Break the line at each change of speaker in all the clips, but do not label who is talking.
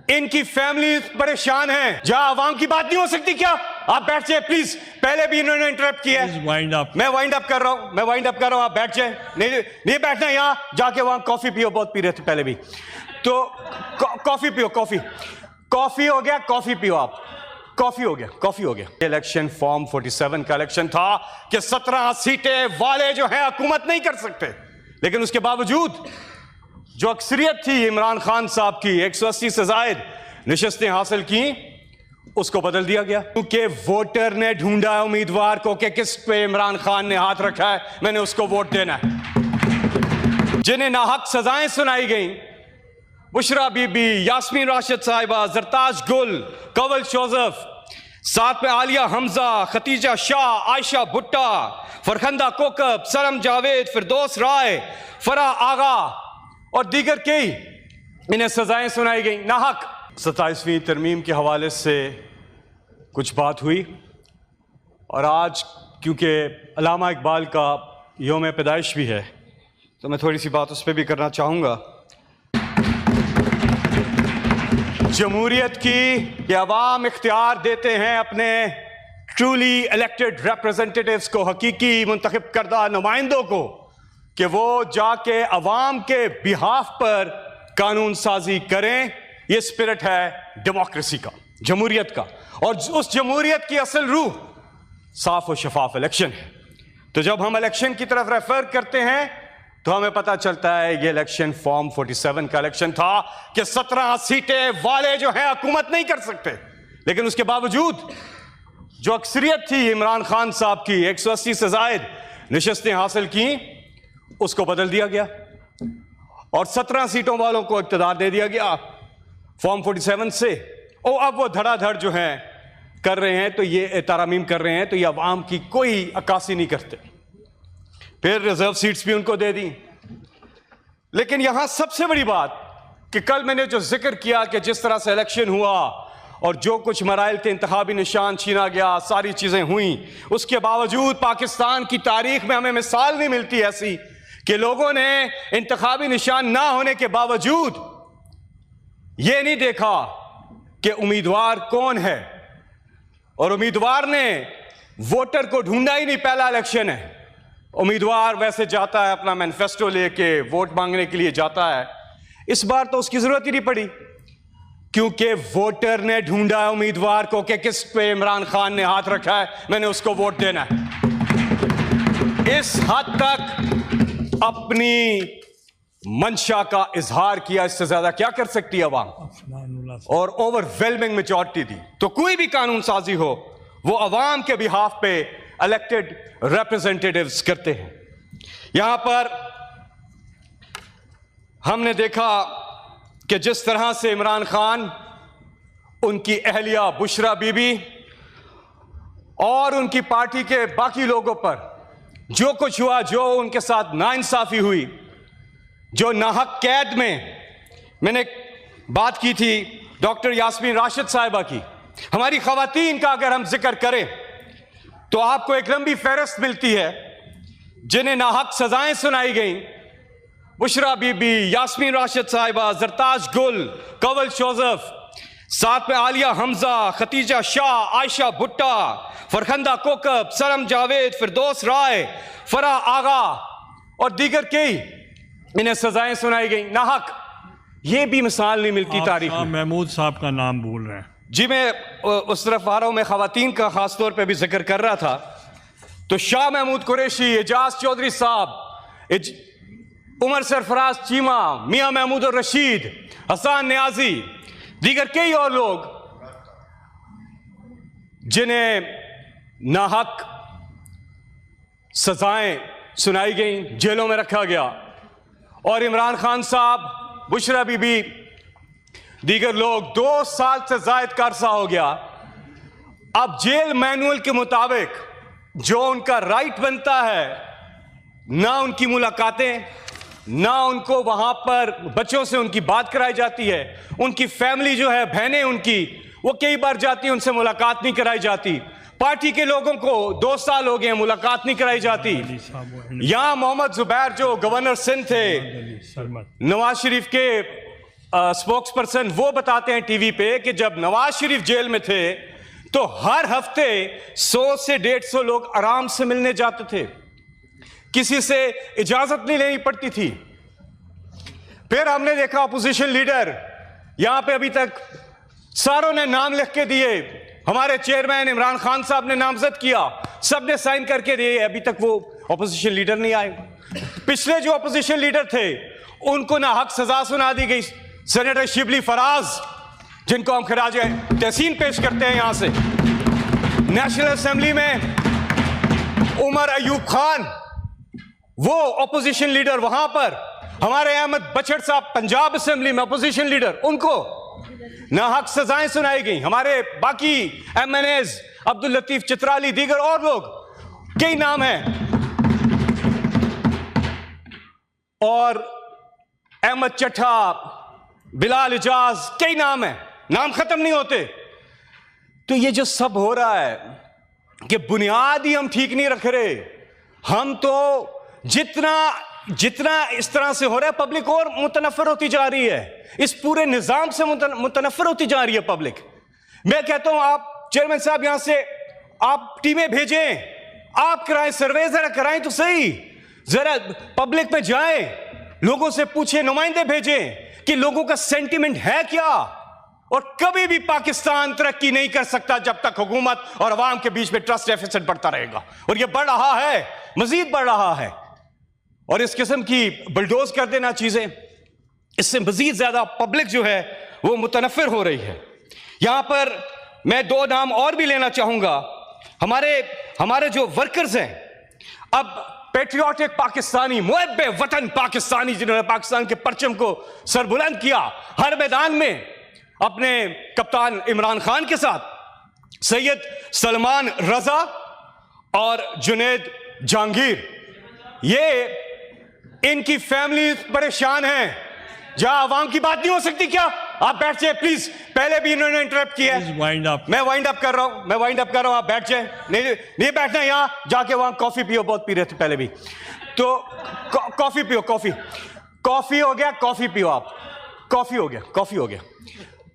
इनकी फैमिली परेशान है। जहां आवाम की बात नहीं हो सकती क्या? आप बैठ जाए प्लीज। पहले भी इन्होंने इंटरप्ट किया है। मैं वाइंड अप कर रहा हूं, आप बैठ जाए। नहीं बैठना, यहां जाके वहां कॉफी पियो, बहुत पी रहे थे पहले भी। तो कॉफी पियो, कॉफी हो गया, कॉफी पियो आप। कॉफी हो गया। इलेक्शन फॉर्म 47 का इलेक्शन था कि 17 सीटें वाले जो है हुकूमत नहीं कर सकते, लेकिन उसके बावजूद जो अक्सरियत थी इमरान खान साहब की 180 से जायद नशस्तें हासिल की, उसको बदल दिया गया क्योंकि वोटर ने ढूंढा उम्मीदवार को कि किस पे इमरान खान ने हाथ रखा है, मैंने उसको वोट देना है। जिन्हें नाहक सजाएं सुनाई गई, बुशरा बीबी, यास्मीन राशिद साहिबा, जरताज गुल, कंवल जोसेफ, साथ में आलिया हमजा, खतीजा शाह, आयशा भुट्टा, फरखंदा कोकब, सरम जावेद, फिरदौस राय, फराह आगा और दीगर कई, इन्हें सजाएं सुनाई गई नाहक। 27वीं तरमीम के हवाले से कुछ बात हुई और आज क्योंकि अल्लामा इकबाल का यौम पैदाइश भी है तो मैं थोड़ी सी बात उस पर भी करना चाहूँगा। जमहूरियत की कि अवाम इख्तियार देते हैं अपने ट्रूली इलेक्टेड रिप्रेजेंटेटिव्स को, हकीकी मुंतखब करदा नुमाइंदों को, कि वो जाके अवाम के बिहाफ पर कानून साजी करें। ये स्पिरिट है डेमोक्रेसी का, जमहूरियत का, और उस जमहूरियत की असल रूह साफ और शफाफ इलेक्शन है। तो जब हम इलेक्शन की तरफ रेफर करते हैं तो हमें पता चलता है ये इलेक्शन फॉर्म 47 का इलेक्शन था कि 17 सीटें वाले जो हैं हुकूमत नहीं कर सकते, लेकिन उसके बावजूद जो अक्सरियत थी इमरान खान साहब की 180 से जायद नशस्तें हासिल की, उसको बदल दिया गया और 17 सीटों वालों को इक़्तिदार दे दिया गया फॉर्म 47 से। और अब वो धड़ाधड़ जो हैं कर रहे हैं, तो ये तारामीम कर रहे हैं, तो ये अवाम की कोई अक्कासी नहीं करते। फिर रिजर्व सीट्स भी उनको दे दी। लेकिन यहां सबसे बड़ी बात कि कल मैंने जो जिक्र किया कि जिस तरह से इलेक्शन हुआ और जो कुछ मराइल थे, इंतखाबी निशान छीना गया, सारी चीजें हुई, उसके बावजूद पाकिस्तान की तारीख में हमें मिसाल नहीं मिलती ऐसी कि लोगों ने इंतखाबी निशान ना होने के बावजूद यह नहीं देखा कि उम्मीदवार कौन है, और उम्मीदवार ने वोटर को ढूंढा ही नहीं। पहला इलेक्शन है, उम्मीदवार वैसे जाता है अपना मैनिफेस्टो लेके वोट मांगने के लिए जाता है। इस बार तो उसकी जरूरत ही नहीं पड़ी क्योंकि वोटर ने ढूंढा उम्मीदवार को कि किस पे इमरान खान ने हाथ रखा है, मैंने उसको वोट देना है। इस हद तक अपनी मंशा का इजहार किया, इससे ज्यादा क्या कर सकती है अवाम, और ओवरवेलमिंग मेजॉरिटी दी। तो कोई भी कानून साजी हो वो अवाम के बिहाफ पे इलेक्टेड रिप्रेजेंटेटिव्स करते हैं। यहां पर हमने देखा कि जिस तरह से इमरान खान, उनकी अहलिया बुशरा बीबी और उनकी पार्टी के बाकी लोगों पर जो कुछ हुआ, जो उनके साथ नाइंसाफी हुई, जो नाहक कैद में, मैंने बात की थी डॉक्टर यास्मीन राशिद साहिबा की, हमारी खवातीन का अगर हम जिक्र करें तो आपको एक लंबी फहरिस्त मिलती है जिन्हें नाहक सजाएं सुनाई गई। बुशरा बीबी, यास्मीन राशिद साहिबा, जरताज गुल, कंवल जोसेफ, साथ में आलिया हमजा, खतीजा शाह, आयशा भुट्टा, फरखंदा कोकब, सरम जावेद, फिरदौस राय, फराह आगा और दीगर कई, इन्हें सजाएं सुनाई गई नाहक। ये भी मिसाल नहीं मिलती तारीख में।
महमूद साहब का नाम बोल रहे हैं
जी, मैं उस तरफ आ रहा हूं। मैं खवातीन का खास तौर पे भी जिक्र कर रहा था। तो शाह महमूद कुरैशी, एजाज चौधरी साहब, उमर सरफराज चीमा, मियां महमूद और रशीद, हसन न्याजी, दीगर कई और लोग जिन्हें नाहक सजाएं सुनाई गई, जेलों में रखा गया। और इमरान खान साहब, बुशरा बीबी, दीगर लोग 2 साल से जायद का अरसा हो गया। अब जेल मैनुअल के मुताबिक जो उनका राइट बनता है, ना उनकी मुलाकातें, ना उनको वहां पर बच्चों से उनकी बात कराई जाती है। उनकी फैमिली जो है, बहनें उनकी, वो कई बार जाती हैं, उनसे मुलाकात नहीं कराई जाती। पार्टी के लोगों को 2 साल हो गए, मुलाकात नहीं कराई जाती। यहां मोहम्मद जुबैर जो गवर्नर सिंध थे, नवाज शरीफ के स्पोक्स पर्सन वो बताते हैं टीवी पे कि जब नवाज शरीफ जेल में थे तो हर हफ्ते 100 से 150 लोग आराम से मिलने जाते थे, किसी से इजाजत नहीं लेनी पड़ती थी। फिर हमने देखा अपोजिशन लीडर, यहां पे अभी तक सारों ने नाम लिख के दिए, हमारे चेयरमैन इमरान खान साहब ने नामजद किया, सबने साइन करके दिए, अभी तक वो अपोजिशन लीडर नहीं आए। पिछले जो अपोजिशन लीडर थे उनको ना हक सजा सुना दी गई। सेनेटर शिबली फराज, जिनको हम खराज तहसीन पेश करते हैं यहां से, नेशनल असेंबली में उमर अयूब खान, वो अपोजिशन लीडर वहां पर, हमारे अहमद बचड़ साहब पंजाब असेंबली में अपोजिशन लीडर, उनको ना हक सजाएं सुनाई गई। हमारे बाकी MNAs, अब्दुल लतीफ चित्राली, दीगर और लोग, कई नाम हैं, और अहमद चट्टा, बिलाल इजाज, कई नाम हैं, नाम खत्म नहीं होते। तो ये जो सब हो रहा है कि बुनियाद ही हम ठीक नहीं रख रहे, हम तो जितना इस तरह से हो रहा है, पब्लिक और मुतनफर होती जा रही है, इस पूरे निजाम से मुतनफर होती जा रही है पब्लिक। मैं कहता हूं आप चेयरमैन साहब यहां से आप टीमें भेजें, आप कराएं सर्वे, जरा कराएं तो सही, जरा पब्लिक में जाएं, लोगों से पूछें, नुमाइंदे भेजें कि लोगों का सेंटिमेंट है क्या। और कभी भी पाकिस्तान तरक्की नहीं कर सकता जब तक हुकूमत और अवाम के बीच में ट्रस्ट डेफिसिट बढ़ता रहेगा, और यह बढ़ रहा है, मजीद बढ़ रहा है। और इस किस्म की बुलडोज कर देना चीजें, इससे मजीद ज्यादा पब्लिक जो है वो मुतनफिर हो रही है। यहां पर मैं 2 नाम और भी लेना चाहूंगा। हमारे जो वर्कर्स हैं, अब पेट्रियाटिक पाकिस्तानी, मुहब्बे वतन पाकिस्तानी, जिन्होंने पाकिस्तान के परचम को सरबुलंद किया, हर मैदान में अपने कप्तान इमरान खान के साथ सैयद सलमान रजा और जुनैद जहांगीर, ये इनकी फैमिली परेशान है। जहां आवाम की बात नहीं हो सकती क्या? आप बैठ जाए प्लीज, पहले भी इन्होंने इंटरप्ट किया है। मैं वाइंड अप कर रहा हूं, आप बैठ जाए। नहीं बैठना, यहां जाके वहां कॉफी पियो, बहुत पी रहे थे पहले भी, तो कॉफी पियो, कॉफी हो गया, कॉफी पियो आप, कॉफी हो गया।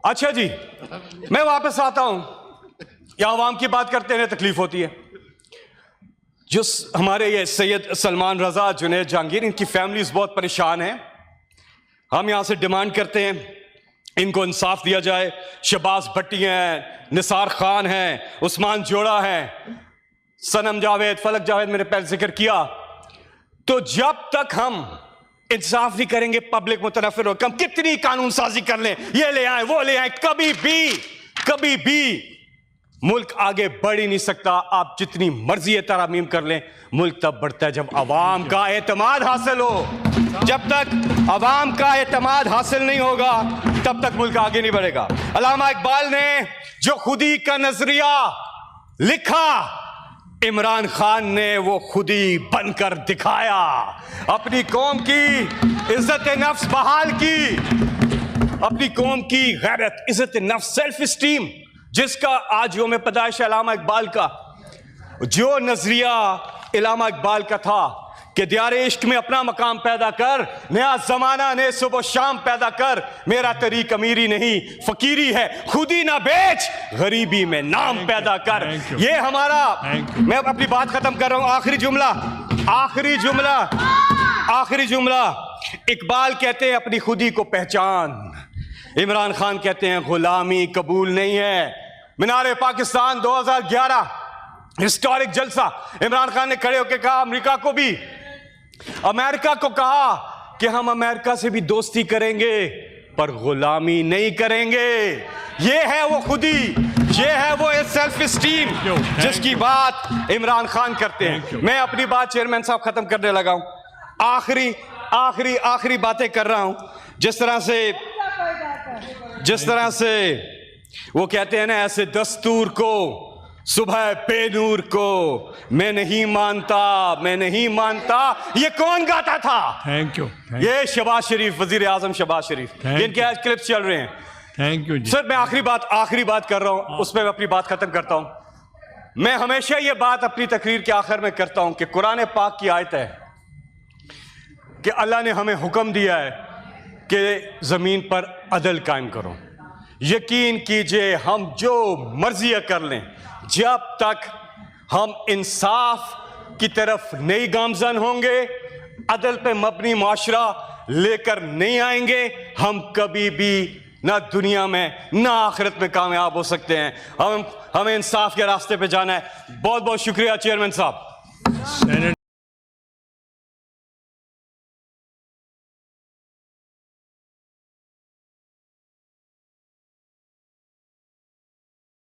अच्छा जी, मैं वापस आता हूं, यहां आवाम की बात करते हैं, तकलीफ होती है। जो हमारे ये सैयद सलमान रजा, जुनैद जहांगीर, इनकी फैमिलीज बहुत परेशान हैं। हम यहां से डिमांड करते हैं इनको इंसाफ दिया जाए। शहबाज भट्टी हैं, निसार खान हैं, उस्मान जोड़ा हैं, सनम जावेद, फलक जावेद, मैंने पहले जिक्र किया। तो जब तक हम इंसाफ नहीं करेंगे, पब्लिक मुतनफिर होकर, हम कितनी कानून साजी कर लें, ये ले आए वो ले आए, कभी भी मुल्क आगे बढ़ ही नहीं सकता। आप जितनी मर्जी तरामीम कर लें, मुल्क तब बढ़ता है जब अवाम का एतमाद हासिल हो। जब तक अवाम का एतमाद हासिल नहीं होगा, तब तक मुल्क आगे नहीं बढ़ेगा। अल्लामा इकबाल ने जो खुदी का नजरिया लिखा, इमरान खान ने वो खुदी बनकर दिखाया। अपनी कौम की इज्जत नफ्स बहाल की, अपनी कौम की गैरत, इज्जत नफ्स, सेल्फ स्टीम, जिसका आज योम पैदाइश अल्लामा इकबाल का, जो नजरिया अल्लामा इकबाल का था कि दियारे इश्क में अपना मकाम पैदा कर, नया जमाना ने सुबह शाम पैदा कर, मेरा तरीक अमीरी नहीं फकीरी है, खुदी ना बेच, गरीबी में नाम पैदा कर। ये हमारा, मैं अपनी बात खत्म कर रहा हूं, आखिरी जुमला। इकबाल कहते हैं अपनी खुदी को पहचान, इमरान खान कहते हैं गुलामी कबूल नहीं है। मीनारे पाकिस्तान 2011 हिस्टोरिक जलसा, इमरान खान ने खड़े होकर कहा, अमेरिका को कहा कि हम अमेरिका से भी दोस्ती करेंगे पर गुलामी नहीं करेंगे। ये है वो खुदी, ये है वो सेल्फ स्टीम जिसकी बात इमरान खान करते हैं। मैं अपनी बात चेयरमैन साहब खत्म करने लगा हूं, आखिरी बातें कर रहा हूं। जिस तरह से वो कहते हैं ना, ऐसे दस्तूर को सुबह बेनूर को मैं नहीं मानता, ये कौन गाता था?
Thank you.
ये शहबाज शरीफ, वजीर आजम शहबाज शरीफ, इनके आज क्लिप्स चल रहे हैं।
Thank you ji.
सर मैं आखिरी बात कर रहा हूं, उसमें मैं अपनी बात खत्म करता हूं। मैं हमेशा ये बात अपनी तकरीर के आखिर में करता हूं कि कुरान पाक की आयत है कि अल्लाह ने हमें हुक्म दिया है कि ज़मीन पर अदल कायम करो। यकीन कीजिए हम जो मर्जी कर लें, जब तक हम इंसाफ की तरफ नहीं गामजन होंगे, अदल पे मबनी माशरा लेकर नहीं आएंगे, हम कभी भी ना दुनिया में ना आखिरत में कामयाब हो सकते हैं। हमें इंसाफ के रास्ते पे जाना है। बहुत बहुत शुक्रिया चेयरमैन साहब।